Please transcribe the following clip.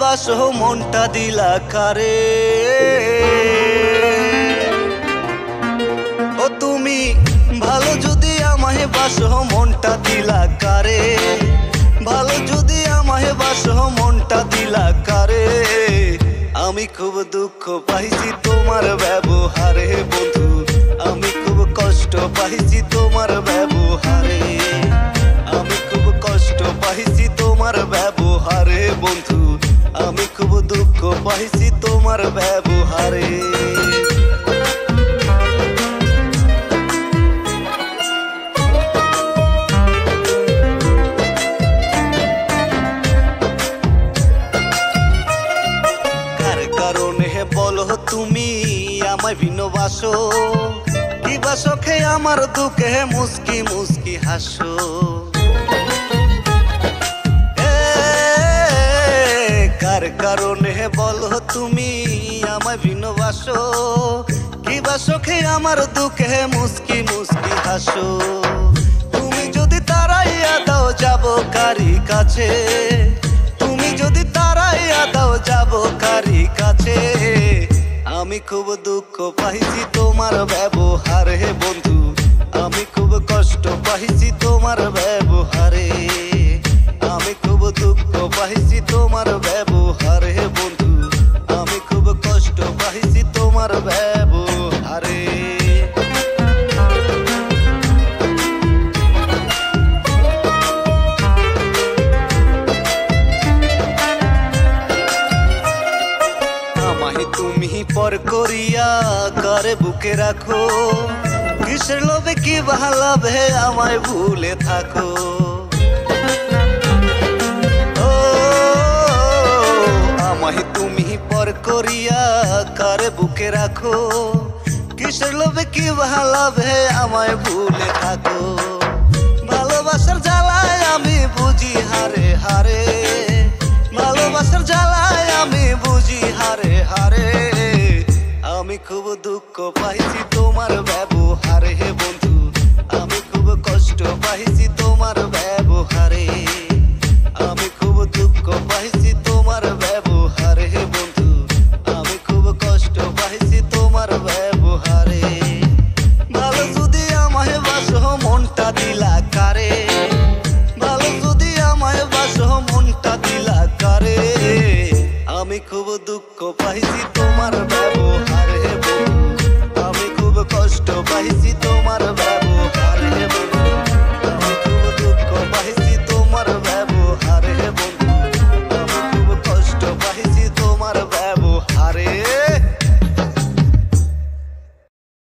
বাসো মনটা দিলা কারে। ও তুমি ভালো যদি আমায় বাসো মনটা দিলা কারে, ভালো যদি আমায় বাসো মনটা দিলা কারে। আমি খুব দুঃখ পাইছি তোমার ব্যবহারে বন্ধু, আমি খুব কষ্ট পাইছি তোমার ব্যবহারে, আমি খুব কষ্ট পাইছি তোমার ব্যবহারে বন্ধু, আমি খুব দুঃখ পাইছি তোমার ব্যবহারে। বলো তুমি আমায় ভিন্নবাসো, কি বাসো খেয়ে আমার দুঃখে মুস্কি মুস্কি হাসো। কার কারণে বলো তুমি আমায় ভিন্নবাসো, কি বাসো খেয়ে আমার দুঃখে মুস্কি মুস্কি হাসো। তুমি যদি তারাইয়া দাও যাবো কারি কাছে, তুমি যদি তারাইয়া দাও যাবো কারি কাছে। আমি খুব দুঃখ পাইছি তোমার ব্যবহারে বন্ধু, আমি খুব কষ্ট পাইছি তোমার ব্যবহারে, আমি খুব দুঃখ পাইছি তোমার ব্যবহারে বন্ধু, আমি খুব কষ্ট পাইছি তোমার ব্যবহারে। তুমি পর করিয়া করে বুকে রাখো, কিসের লোভে কি ভালোবে আমায় ভুলে থাকো। ও আমায় তুমি পর করিয়া করে বুকে রাখো, কিসের লোভে কি ভালোবে আমায় ভুলে থাকো। ভালোবাসার জ্বালায় আমি বুঝি হারে হারে, ভালোবাসার জ্বালায় আমি বুঝি হারে হারে। আমি খুব দুঃখ পাইছি তোমার ব্যবহারে বন্ধু, আমি খুব কষ্ট পাইছি তোমার ব্যবহারে, আমি খুব দুঃখ পাইছি তোমার ব্যবহারে বন্ধু, আমি খুব কষ্ট পাইছি তোমার ব্যবহারে। ভালো যদি আমায় বাসো মনটা দিলা কারে, ভালো যদি আমায় বাসো মনটা দিলা কারে। আমি খুব দুঃখ পাইছি তোমার ব্যবহারে বন্ধু, আমি খুব কষ্ট পাইছি তোমার